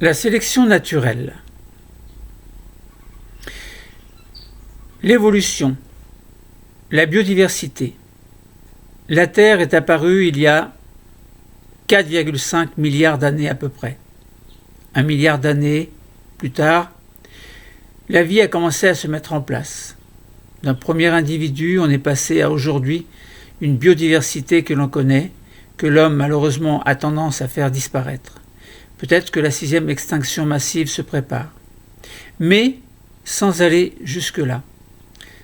La sélection naturelle. L'évolution. La biodiversité. La Terre est apparue il y a 4,5 milliards d'années à peu près. 1 milliard d'années plus tard, la vie a commencé à se mettre en place. D'un premier individu, on est passé à aujourd'hui une biodiversité que l'on connaît, que l'homme malheureusement a tendance à faire disparaître. Peut-être que la 6e extinction massive se prépare. Mais sans aller jusque-là.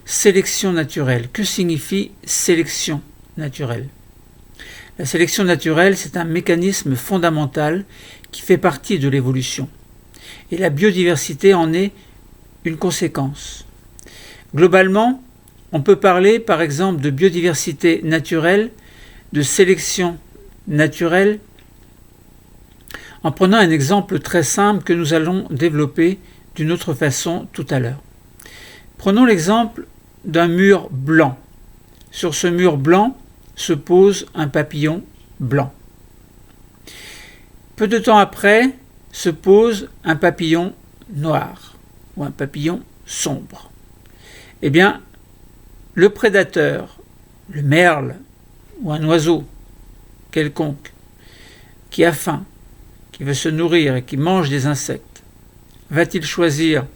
Sélection naturelle. Que signifie sélection naturelle ? La sélection naturelle, c'est un mécanisme fondamental qui fait partie de l'évolution. Et la biodiversité en est une conséquence. Globalement, on peut parler par exemple de biodiversité naturelle, de sélection naturelle, en prenant un exemple très simple que nous allons développer d'une autre façon tout à l'heure. Prenons l'exemple d'un mur blanc. Sur ce mur blanc se pose un papillon blanc. Peu de temps après se pose un papillon noir ou un papillon sombre. Eh bien, le prédateur, le merle ou un oiseau quelconque qui a faim, qui veut se nourrir et qui mange des insectes, va-t-il choisir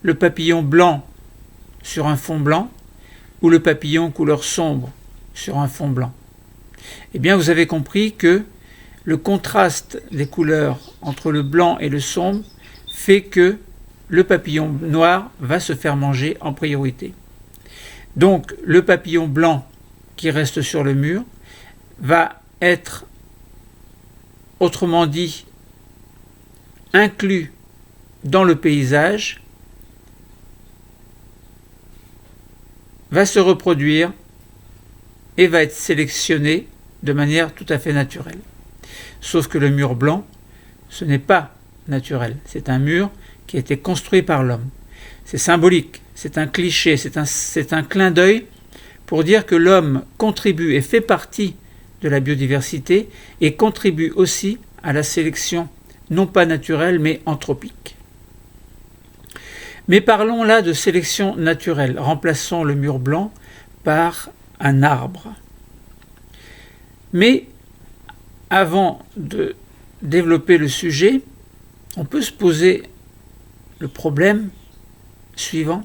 le papillon blanc sur un fond blanc ou le papillon couleur sombre sur un fond blanc? Eh bien, vous avez compris que le contraste des couleurs entre le blanc et le sombre fait que le papillon noir va se faire manger en priorité. Donc, le papillon blanc qui reste sur le mur va être, autrement dit, inclus dans le paysage, va se reproduire et va être sélectionné de manière tout à fait naturelle. Sauf que le mur blanc, ce n'est pas naturel. C'est un mur qui a été construit par l'homme. C'est symbolique, c'est un cliché, c'est un clin d'œil pour dire que l'homme contribue et fait partie de la biodiversité et contribue aussi à la sélection non pas naturelle mais anthropique. Mais parlons là de sélection naturelle. Remplaçons le mur blanc par un arbre. Mais avant de développer le sujet, on peut se poser le problème suivant.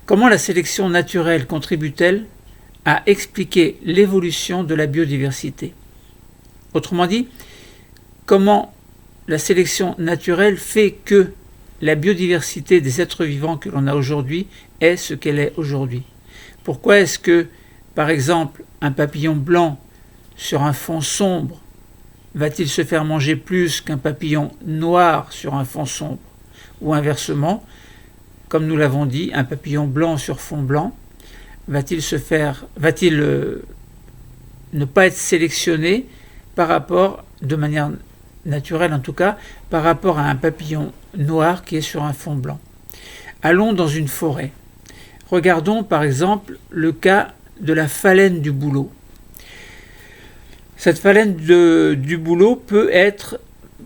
Comment la sélection naturelle contribue-t-elle à expliquer l'évolution de la biodiversité ? Autrement dit, comment la sélection naturelle fait que la biodiversité des êtres vivants que l'on a aujourd'hui est ce qu'elle est aujourd'hui ? Pourquoi est-ce que, par exemple, un papillon blanc sur un fond sombre va-t-il se faire manger plus qu'un papillon noir sur un fond sombre ? Ou inversement, comme nous l'avons dit, un papillon blanc sur fond blanc va-t-il ne pas être sélectionné par rapport, de manière naturelle en tout cas, par rapport à un papillon noir qui est sur un fond blanc ? Allons dans une forêt. Regardons par exemple le cas de la phalène du bouleau. Cette phalène du bouleau peut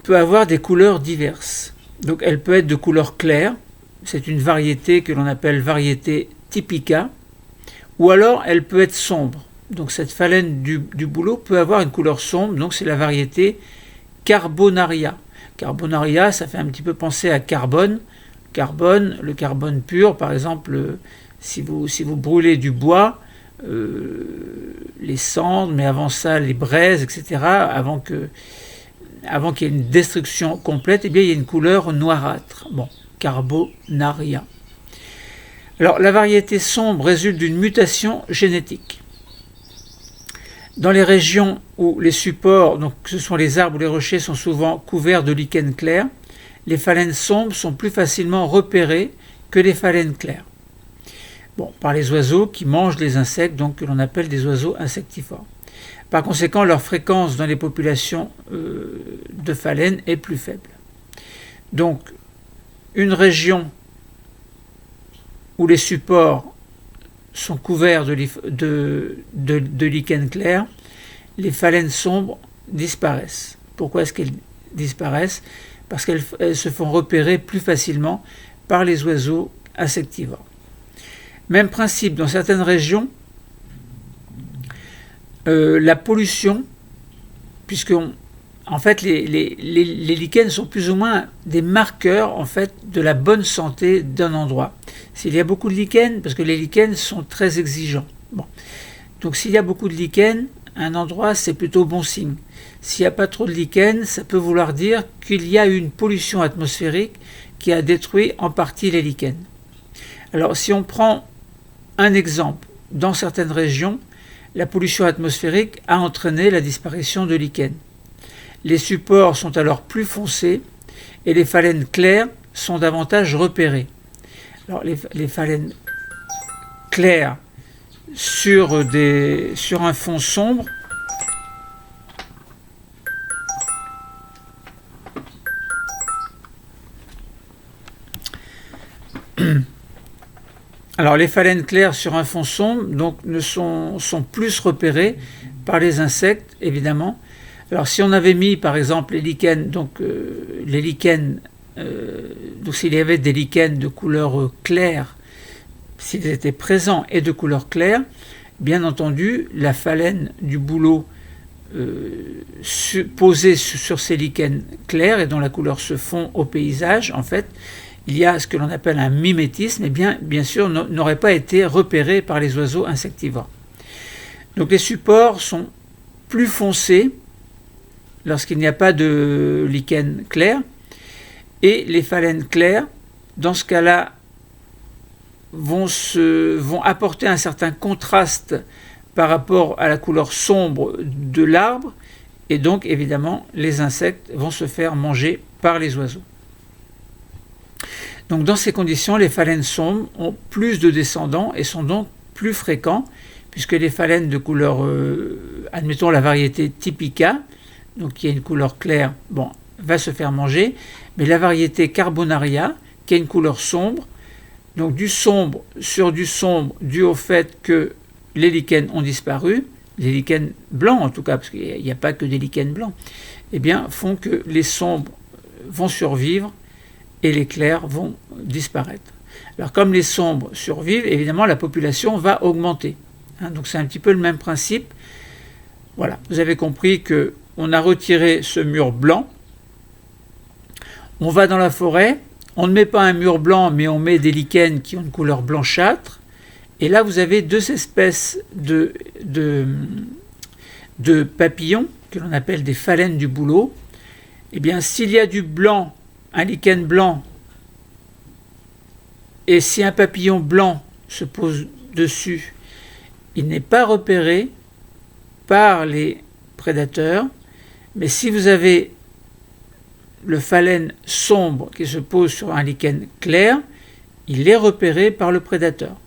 avoir des couleurs diverses. Donc elle peut être de couleur claire, c'est une variété que l'on appelle variété typica, ou alors elle peut être sombre. Donc cette phalène du bouleau peut avoir une couleur sombre, donc c'est la variété Carbonaria. Carbonaria, ça fait un petit peu penser à carbone. Le carbone pur, par exemple, si vous brûlez du bois, les cendres, mais avant ça les braises, etc., avant qu'il y ait une destruction complète, eh bien, il y a une couleur noirâtre. Bon, Carbonaria. Alors, la variété sombre résulte d'une mutation génétique. Dans les régions où les supports, donc ce sont les arbres ou les rochers, sont souvent couverts de lichen clair, les phalènes sombres sont plus facilement repérées que les phalènes claires. Bon, par les oiseaux qui mangent les insectes, donc que l'on appelle des oiseaux insectivores. Par conséquent, leur fréquence dans les populations de phalènes est plus faible. Donc, une région où les supports sont couverts de lichen clair, les phalènes sombres disparaissent. Pourquoi est-ce qu'elles disparaissent ? parce qu'elles se font repérer plus facilement par les oiseaux insectivores. Même principe dans certaines régions, la pollution, puisque en fait les lichens sont plus ou moins des marqueurs en fait de la bonne santé d'un endroit. S'il y a beaucoup de lichens, parce que les lichens sont très exigeants. Bon. Donc s'il y a beaucoup de lichens, un endroit c'est plutôt bon signe. S'il n'y a pas trop de lichens, ça peut vouloir dire qu'il y a une pollution atmosphérique qui a détruit en partie les lichens. Alors si on prend un exemple, dans certaines régions, la pollution atmosphérique a entraîné la disparition de lichens. Les supports sont alors plus foncés et les phalènes claires sont davantage repérées. Alors les phalènes claires sur un fond sombre, alors les phalènes claires sur un fond sombre donc, sont plus repérées par les insectes, évidemment. Alors si on avait mis par exemple les lichens, donc s'il y avait des lichens de couleur claire, s'ils étaient présents et de couleur claire, bien entendu la phalène du bouleau posée sur ces lichens clairs et dont la couleur se fond au paysage, en fait, il y a ce que l'on appelle un mimétisme, et bien sûr n'aurait pas été repéré par les oiseaux insectivores. Donc les supports sont plus foncés lorsqu'il n'y a pas de lichen clair, et les phalènes claires, dans ce cas-là, vont apporter un certain contraste par rapport à la couleur sombre de l'arbre, et donc évidemment les insectes vont se faire manger par les oiseaux. Donc dans ces conditions, les phalènes sombres ont plus de descendants et sont donc plus fréquents, puisque les phalènes de couleur, admettons la variété typica, donc qui a une couleur claire, va se faire manger, mais la variété carbonaria, qui a une couleur sombre, donc du sombre sur du sombre, dû au fait que les lichens ont disparu, les lichens blancs en tout cas, parce qu'il n'y a pas que des lichens blancs, font que les sombres vont survivre et les clairs vont disparaître. Alors comme les sombres survivent, évidemment la population va augmenter. Donc c'est un petit peu le même principe. Voilà, vous avez compris qu'on a retiré ce mur blanc, on va dans la forêt, on ne met pas un mur blanc, mais on met des lichens qui ont une couleur blanchâtre, et là vous avez deux espèces de papillons, que l'on appelle des phalènes du bouleau. S'il y a du blanc, un lichen blanc, et si un papillon blanc se pose dessus, il n'est pas repéré par les prédateurs, mais si vous avez le phalène sombre qui se pose sur un lichen clair, il est repéré par le prédateur.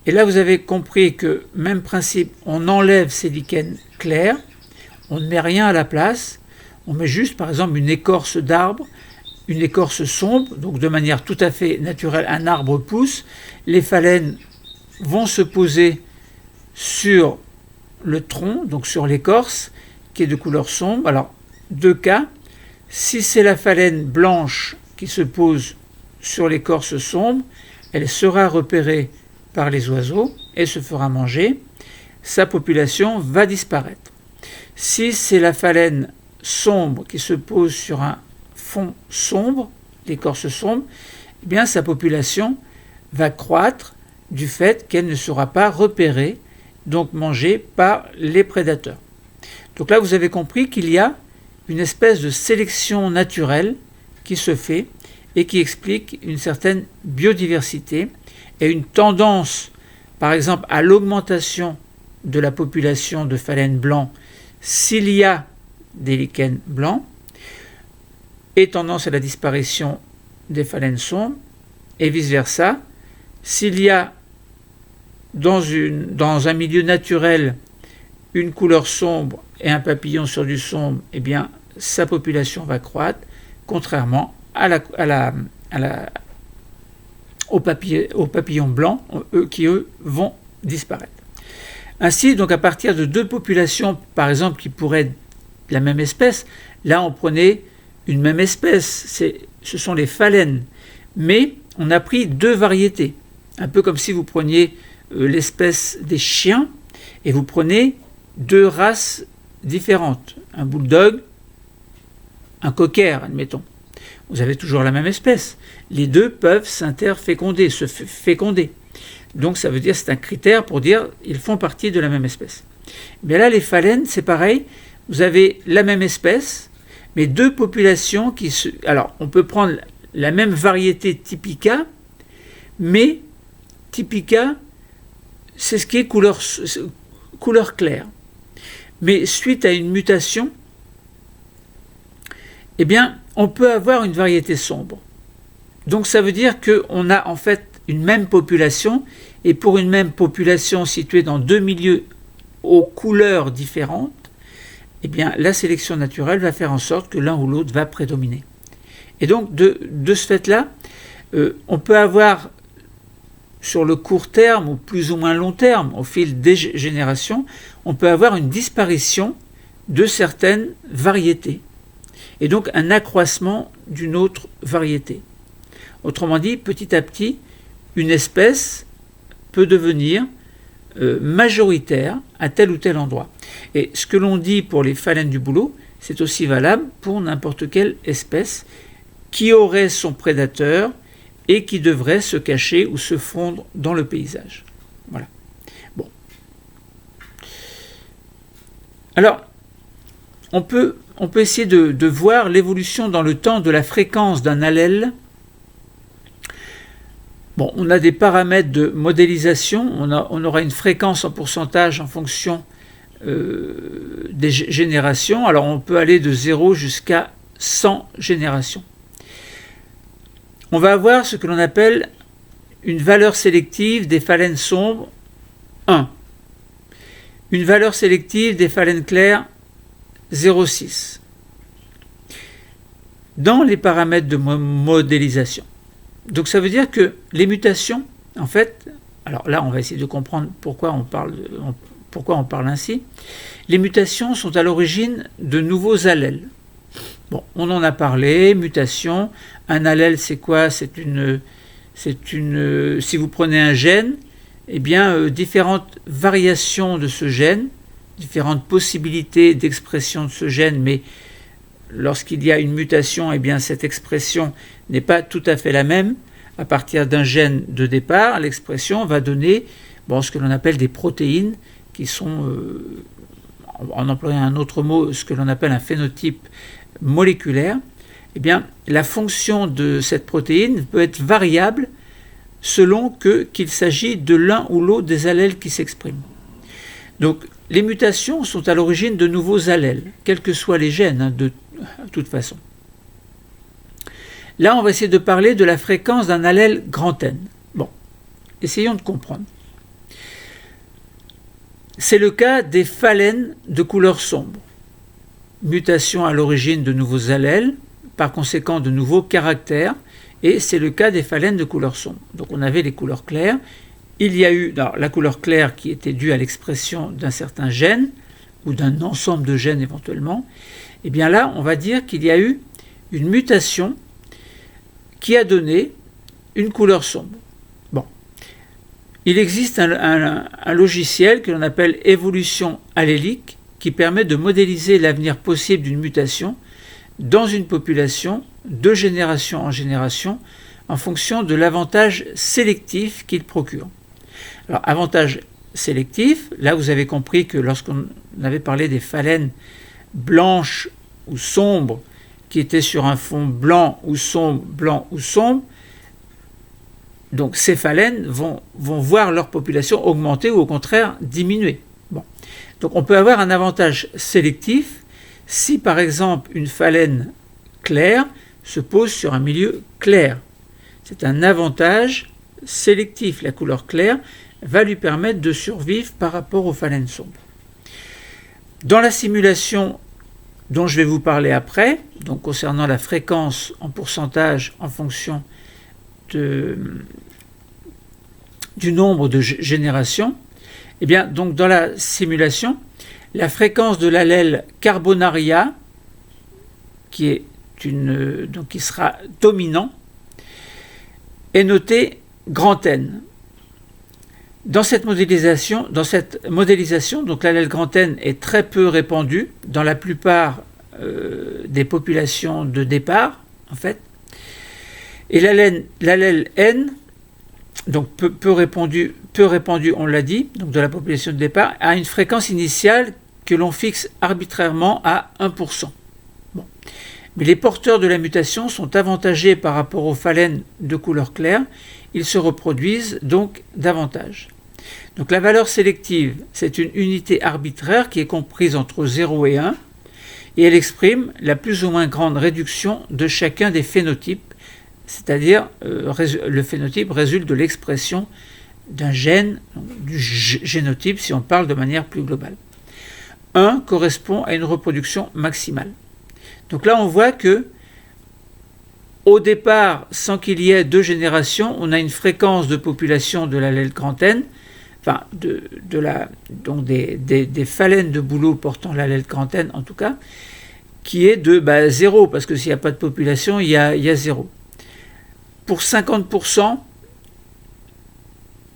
Et là vous avez compris que, même principe, on enlève ces lichens clairs, on ne met rien à la place, on met juste par exemple une écorce d'arbre, une écorce sombre, donc de manière tout à fait naturelle, un arbre pousse, les phalènes vont se poser sur le tronc, donc sur l'écorce, qui est de couleur sombre. Alors, deux cas, si c'est la phalène blanche qui se pose sur l'écorce sombre, elle sera repérée par les oiseaux et se fera manger, sa population va disparaître. Si c'est la phalène sombre qui se pose sur un fond sombre, l'écorce sombre, sa population va croître du fait qu'elle ne sera pas repérée, donc mangée par les prédateurs. Donc là, vous avez compris qu'il y a une espèce de sélection naturelle qui se fait et qui explique une certaine biodiversité et une tendance, par exemple, à l'augmentation de la population de phalènes blancs s'il y a des lichens blancs, et tendance à la disparition des phalènes sombres, et vice-versa. S'il y a dans un milieu naturel une couleur sombre et un papillon sur du sombre, sa population va croître, contrairement aux papillons blancs, qui vont disparaître. Ainsi, donc à partir de deux populations, par exemple, qui pourraient être la même espèce, là on prenait une même espèce, ce sont les phalènes, mais on a pris deux variétés, un peu comme si vous preniez l'espèce des chiens et vous prenez deux races différentes, un bulldog, un cocker, admettons. Vous avez toujours la même espèce. Les deux peuvent s'interféconder, se féconder. Donc ça veut dire, c'est un critère pour dire ils font partie de la même espèce. Mais là, les phalènes, c'est pareil. Vous avez la même espèce, mais deux populations qui se... Alors, on peut prendre la même variété Typica, mais Typica, c'est ce qui est couleur claire. Mais suite à une mutation, eh bien, on peut avoir une variété sombre. Donc ça veut dire qu'on a en fait une même population, et pour une même population située dans deux milieux aux couleurs différentes, eh bien, la sélection naturelle va faire en sorte que l'un ou l'autre va prédominer. Et donc, de ce fait-là, on peut avoir, sur le court terme ou plus ou moins long terme, au fil des générations, on peut avoir une disparition de certaines variétés, et donc un accroissement d'une autre variété. Autrement dit, petit à petit, une espèce peut devenir majoritaire à tel ou tel endroit. Et ce que l'on dit pour les phalènes du bouleau, c'est aussi valable pour n'importe quelle espèce qui aurait son prédateur et qui devrait se cacher ou se fondre dans le paysage. Voilà. Bon. Alors, on peut essayer de voir l'évolution dans le temps de la fréquence d'un allèle. Bon, on a des paramètres de modélisation, on aura une fréquence en pourcentage en fonction des générations. Alors on peut aller de 0 jusqu'à 100 générations. On va avoir ce que l'on appelle une valeur sélective des phalènes sombres 1. Une valeur sélective des phalènes claires 0,6. Dans les paramètres de modélisation. Donc ça veut dire que les mutations, en fait, alors là on va essayer de comprendre pourquoi on parle ainsi. Les mutations sont à l'origine de nouveaux allèles. Bon, on en a parlé, mutation. Un allèle, c'est quoi ? C'est une, si vous prenez un gène, eh bien, différentes variations de ce gène, différentes possibilités d'expression de ce gène, mais lorsqu'il y a une mutation, eh bien, cette expression n'est pas tout à fait la même. À partir d'un gène de départ, l'expression va donner ce que l'on appelle des protéines, qui sont, en employant un autre mot, ce que l'on appelle un phénotype moléculaire. Eh bien, la fonction de cette protéine peut être variable selon qu'il s'agit de l'un ou l'autre des allèles qui s'expriment. Donc, les mutations sont à l'origine de nouveaux allèles, quels que soient les gènes, de toute façon. Là, on va essayer de parler de la fréquence d'un allèle grand N. Bon, essayons de comprendre. C'est le cas des phalènes de couleur sombre. Mutation à l'origine de nouveaux allèles, par conséquent de nouveaux caractères, et c'est le cas des phalènes de couleur sombre. Donc on avait les couleurs claires. Il y a eu la couleur claire qui était due à l'expression d'un certain gène, ou d'un ensemble de gènes éventuellement. Et bien là, on va dire qu'il y a eu une mutation qui a donné une couleur sombre. Bon. Il existe un logiciel que l'on appelle évolution allélique qui permet de modéliser l'avenir possible d'une mutation dans une population de génération en génération en fonction de l'avantage sélectif qu'il procure. Alors, avantage sélectif, là vous avez compris que lorsqu'on avait parlé des phalènes blanches ou sombres qui étaient sur un fond blanc ou sombre, donc ces phalènes vont voir leur population augmenter ou au contraire diminuer. Bon. Donc on peut avoir un avantage sélectif si par exemple une phalène claire se pose sur un milieu clair. C'est un avantage sélectif. La couleur claire va lui permettre de survivre par rapport aux phalènes sombres. Dans la simulation dont je vais vous parler après, donc concernant la fréquence en pourcentage en fonction du nombre de générations, eh bien, donc dans la simulation, la fréquence de l'allèle Carbonaria, qui est donc qui sera dominant, est noté grand N. Dans cette modélisation, donc l'allèle grand N est très peu répandu dans la plupart des populations de départ, en fait. Et l'allèle N, donc peu répandu, on l'a dit, donc de la population de départ, a une fréquence initiale que l'on fixe arbitrairement à 1%. Bon. Mais les porteurs de la mutation sont avantagés par rapport aux phalènes de couleur claire, ils se reproduisent donc davantage. Donc la valeur sélective, c'est une unité arbitraire qui est comprise entre 0 et 1, et elle exprime la plus ou moins grande réduction de chacun des phénotypes, c'est-à-dire le phénotype résulte de l'expression d'un gène, du génotype si on parle de manière plus globale. 1 correspond à une reproduction maximale. Donc là on voit que au départ, sans qu'il y ait 2 générations, on a une fréquence de population de l'allèle grand N, enfin donc des phalènes de bouleau portant l'allèle grand N en tout cas, qui est de 0, parce que s'il n'y a pas de population, il y a 0. Pour 50%,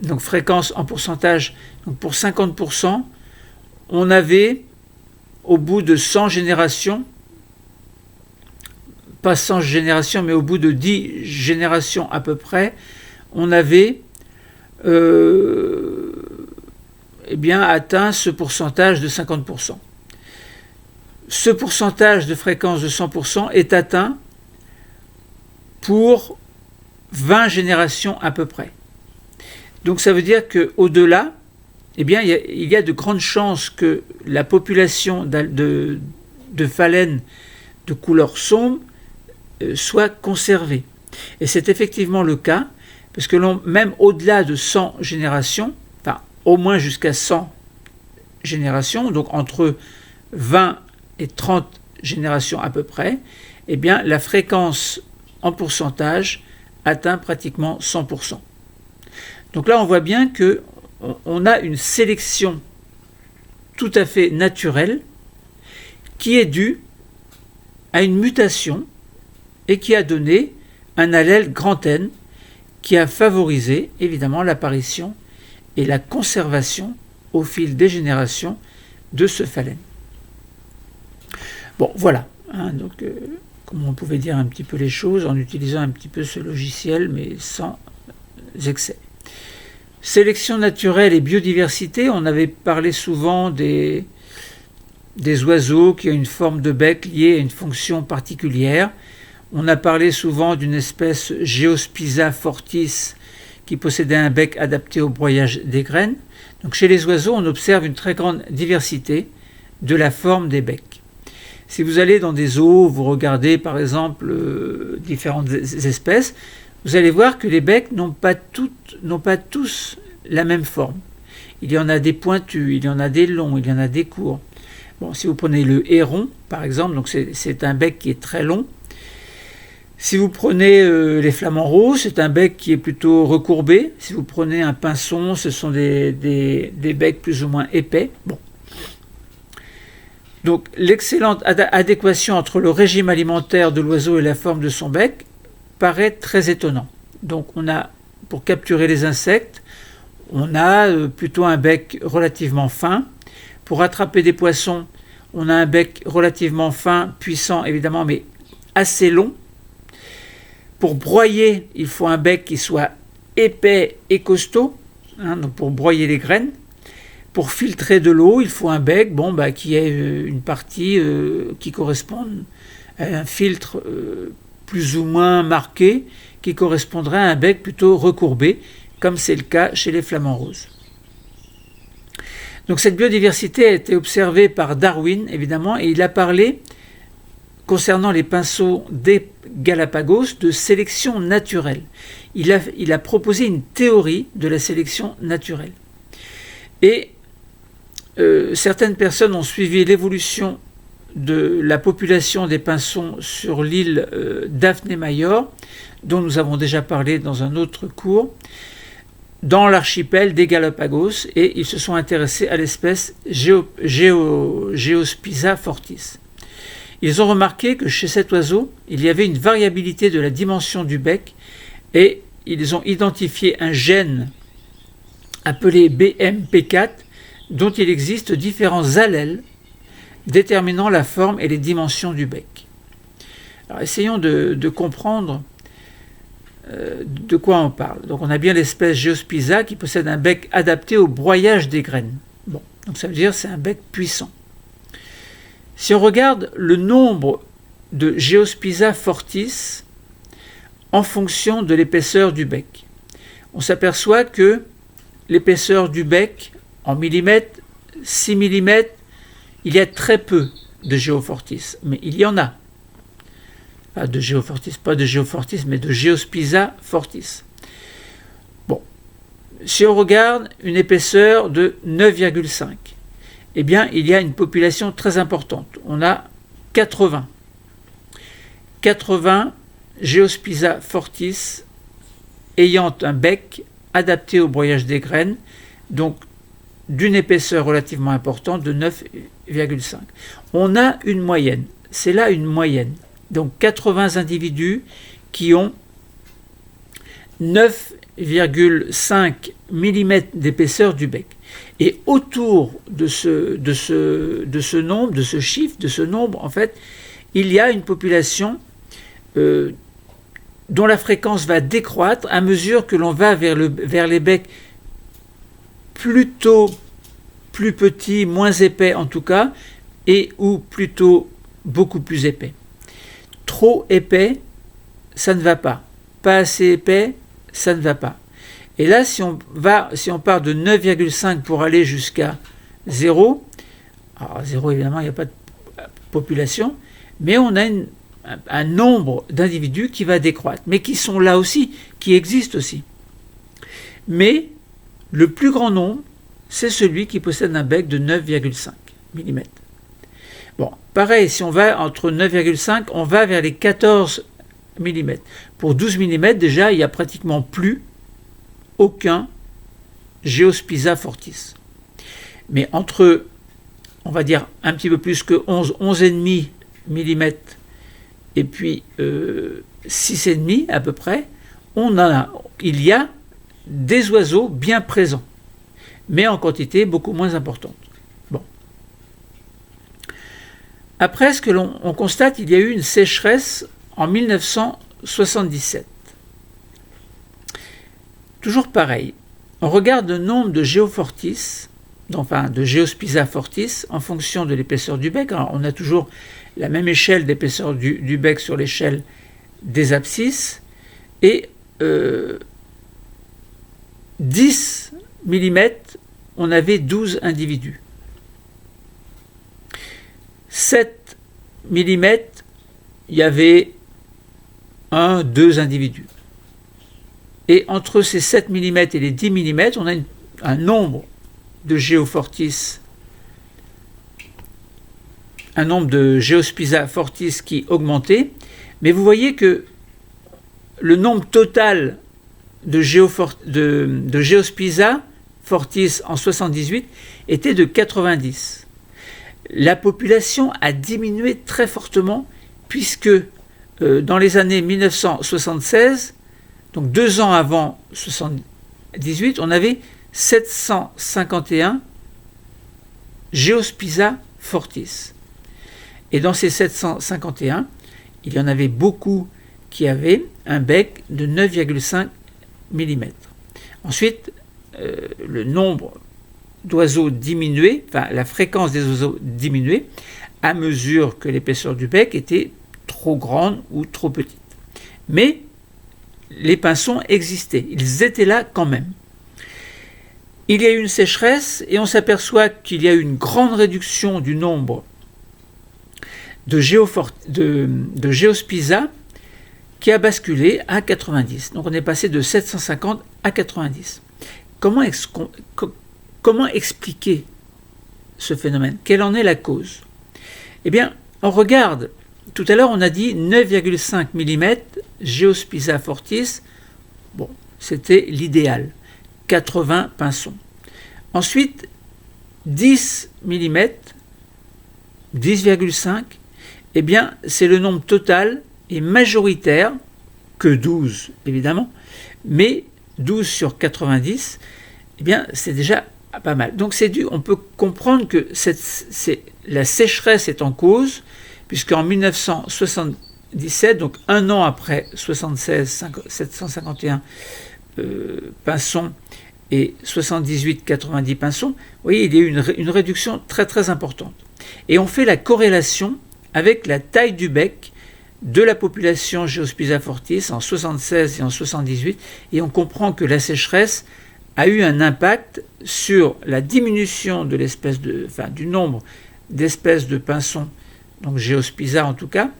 donc fréquence en pourcentage, donc pour 50%, on avait, au bout de 100 générations, pas 100 générations, mais au bout de 10 générations à peu près, on avait atteint ce pourcentage de 50%. Ce pourcentage de fréquence de 100% est atteint pour 20 générations à peu près. Donc ça veut dire qu'au-delà, il y a de grandes chances que la population de phalènes de couleur sombre soit conservée. Et c'est effectivement le cas, parce que même au-delà de 100 générations, enfin au moins jusqu'à 100 générations, donc entre 20 et 30 générations à peu près, la fréquence en pourcentage atteint pratiquement 100%. Donc là, on voit bien qu'on a une sélection tout à fait naturelle qui est due à une mutation et qui a donné un allèle grand N qui a favorisé évidemment l'apparition et la conservation au fil des générations de ce phalène. Bon, voilà, donc comme on pouvait dire un petit peu les choses en utilisant un petit peu ce logiciel, mais sans excès. Sélection naturelle et biodiversité, on avait parlé souvent des oiseaux qui ont une forme de bec liée à une fonction particulière. On a parlé souvent d'une espèce Geospiza fortis qui possédait un bec adapté au broyage des graines. Donc chez les oiseaux, on observe une très grande diversité de la forme des becs. Si vous allez dans des zoos, vous regardez par exemple différentes espèces, vous allez voir que les becs n'ont pas tous la même forme. Il y en a des pointus, il y en a des longs, il y en a des courts. Bon, si vous prenez le héron, par exemple, donc c'est un bec qui est très long. Si vous prenez les flamants roses, c'est un bec qui est plutôt recourbé. Si vous prenez un pinson, ce sont des becs plus ou moins épais. Bon. Donc l'excellente adéquation entre le régime alimentaire de l'oiseau et la forme de son bec paraît très étonnant. Donc on a, pour capturer les insectes, on a plutôt un bec relativement fin. Pour attraper des poissons, on a un bec relativement fin, puissant évidemment, mais assez long. Pour broyer, il faut un bec qui soit épais et costaud, donc pour broyer les graines. Pour filtrer de l'eau, il faut un bec qui ait une partie qui corresponde à un filtre plus ou moins marqué, qui correspondrait à un bec plutôt recourbé, comme c'est le cas chez les flamants roses. Donc cette biodiversité a été observée par Darwin, évidemment, et il a parlé, concernant les pinceaux des Galapagos, de sélection naturelle. Il a proposé une théorie de la sélection naturelle. Et certaines personnes ont suivi l'évolution de la population des pinsons sur l'île Daphné Major, dont nous avons déjà parlé dans un autre cours, dans l'archipel des Galapagos, et ils se sont intéressés à l'espèce Geospiza fortis. ils ont remarqué que chez cet oiseau, il y avait une variabilité de la dimension du bec et ils ont identifié un gène appelé BMP4 dont il existe différents allèles déterminant la forme et les dimensions du bec. Alors essayons de comprendre de quoi on parle. Donc on a bien l'espèce Geospiza qui possède un bec adapté au broyage des graines. Bon, donc ça veut dire que c'est un bec puissant. Si on regarde le nombre de Geospiza fortis en fonction de l'épaisseur du bec, on s'aperçoit que l'épaisseur du bec en millimètres, 6 mm, il y a très peu de Geofortis, mais il y en a. Pas de Geofortis, mais de Geospiza fortis. Bon, si on regarde une épaisseur de 9,5, eh bien, il y a une population très importante. On a 80 Geospiza fortis ayant un bec adapté au broyage des graines, donc d'une épaisseur relativement importante de 9,5. On a une moyenne, c'est là une moyenne. Donc 80 individus qui ont 9,5 mm d'épaisseur du bec. Et autour de ce nombre, de ce chiffre, de ce nombre, en fait, il y a une population dont la fréquence va décroître à mesure que l'on va vers les becs plutôt plus petits, moins épais en tout cas, et ou plutôt beaucoup plus épais. Trop épais, ça ne va pas. Pas assez épais, ça ne va pas. Et là, si on part de 9,5 pour aller jusqu'à 0, alors 0 évidemment, il n'y a pas de population, mais on a un nombre d'individus qui va décroître, mais qui sont là aussi, qui existent aussi. Mais le plus grand nombre, c'est celui qui possède un bec de 9,5 mm. Bon, pareil, si on va entre 9,5, on va vers les 14 mm. Pour 12 mm, déjà, il n'y a pratiquement plus aucun Geospiza fortis. Mais entre, on va dire, un petit peu plus que 11,5 mm et puis 6,5 à peu près, il y a des oiseaux bien présents, mais en quantité beaucoup moins importante. Bon. Après, ce que l'on constate, il y a eu une sécheresse en 1977. Toujours pareil, on regarde le nombre de Geofortis, enfin de Geospiza fortis, en fonction de l'épaisseur du bec. Alors, on a toujours la même échelle d'épaisseur du bec sur l'échelle des abscisses, et 10 mm, on avait 12 individus. 7 mm, il y avait 2 individus. Et entre ces 7 mm et les 10 mm, on a un nombre de Geofortis, un nombre de Geospiza fortis qui augmentait, mais vous voyez que le nombre total de Geospiza fortis en 78 était de 90. La population a diminué très fortement puisque dans les années 1976, donc 2 ans avant 78, on avait 751 Geospiza fortis. Et dans ces 751, il y en avait beaucoup qui avaient un bec de 9,5 mm. Ensuite, le nombre d'oiseaux diminuait, enfin la fréquence des oiseaux diminuait à mesure que l'épaisseur du bec était trop grande ou trop petite. Mais les pinsons existaient, ils étaient là quand même. Il y a eu une sécheresse et on s'aperçoit qu'il y a eu une grande réduction du nombre de Geospiza qui a basculé à 90. Donc on est passé de 750 à 90. Comment expliquer ce phénomène? Quelle en est la cause? Eh bien, on regarde. Tout à l'heure, on a dit 9,5 mm Geospiza fortis. Bon, c'était l'idéal. 80 pinsons. Ensuite, 10 mm, 10,5 eh bien, c'est le nombre total et majoritaire, que 12 évidemment, mais 12 sur 90, eh bien, c'est déjà pas mal. Donc on peut comprendre que la sécheresse est en cause, puisqu'en 1977, donc un an après 751 pinsons et 90 pinsons, vous voyez, il y a eu une réduction très très importante. Et on fait la corrélation avec la taille du bec de la population Geospiza fortis en 76 et en 78, et on comprend que la sécheresse a eu un impact sur la diminution de du nombre d'espèces de pinsons, donc Geospiza en tout cas.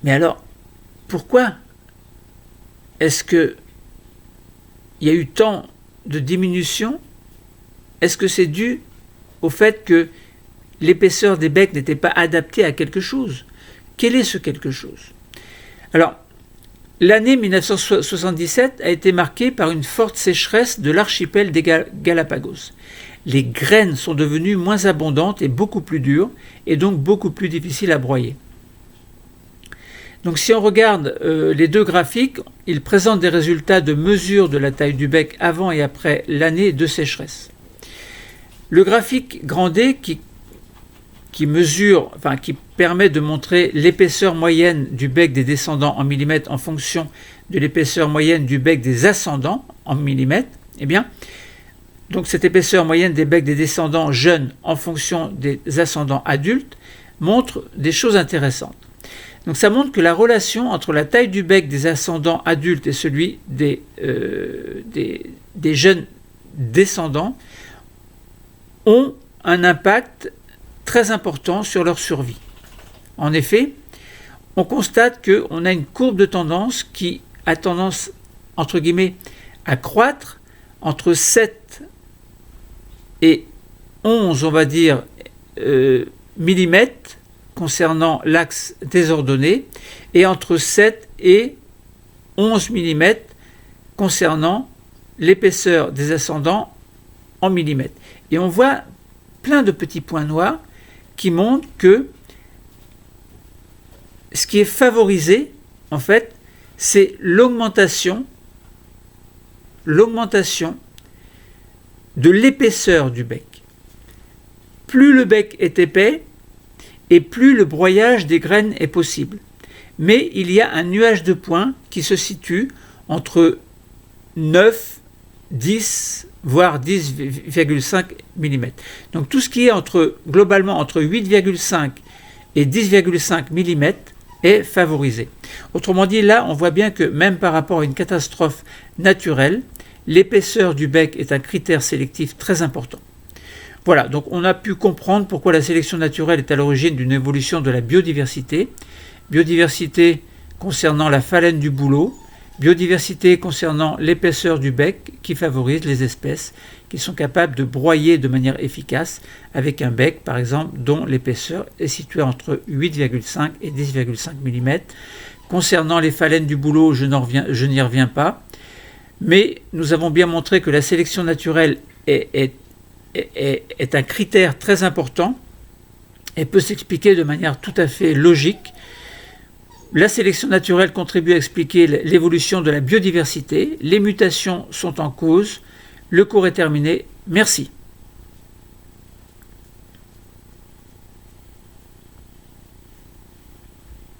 Mais alors, pourquoi est-ce qu'il y a eu tant de diminution? Est-ce que c'est dû au fait que l'épaisseur des becs n'était pas adaptée à quelque chose? Quel est ce quelque chose? Alors, l'année 1977 a été marquée par une forte sécheresse de l'archipel des Galapagos. Les graines sont devenues moins abondantes et beaucoup plus dures, et donc beaucoup plus difficiles à broyer. Donc si on regarde les deux graphiques, ils présentent des résultats de mesure de la taille du bec avant et après l'année de sécheresse. Le graphique grand D qui permet de montrer l'épaisseur moyenne du bec des descendants en millimètres en fonction de l'épaisseur moyenne du bec des ascendants en millimètres, eh bien, donc cette épaisseur moyenne des becs des descendants jeunes en fonction des ascendants adultes montre des choses intéressantes. Donc ça montre que la relation entre la taille du bec des ascendants adultes et celui des jeunes descendants ont un impact très important sur leur survie. En effet, on constate qu'on a une courbe de tendance qui a tendance, entre guillemets, à croître entre 7 et 11, on va dire, millimètres concernant l'axe désordonné, et entre 7 et 11 mm concernant l'épaisseur des ascendants en millimètres. Et on voit plein de petits points noirs qui montrent que ce qui est favorisé, en fait, c'est l'augmentation de l'épaisseur du bec. Plus le bec est épais, et plus le broyage des graines est possible. Mais il y a un nuage de points qui se situe entre 9, 10, voire 10,5 mm. Donc tout ce qui est globalement entre 8,5 et 10,5 mm est favorisé. Autrement dit, là, on voit bien que même par rapport à une catastrophe naturelle, l'épaisseur du bec est un critère sélectif très important. Voilà, donc on a pu comprendre pourquoi la sélection naturelle est à l'origine d'une évolution de la biodiversité. Biodiversité concernant la phalène du bouleau, biodiversité concernant l'épaisseur du bec qui favorise les espèces qui sont capables de broyer de manière efficace avec un bec, par exemple, dont l'épaisseur est située entre 8,5 et 10,5 mm. Concernant les phalènes du bouleau, je n'y reviens pas, mais nous avons bien montré que la sélection naturelle est un critère très important et peut s'expliquer de manière tout à fait logique. La sélection naturelle contribue à expliquer l'évolution de la biodiversité. Les mutations sont en cause. Le cours est terminé. Merci.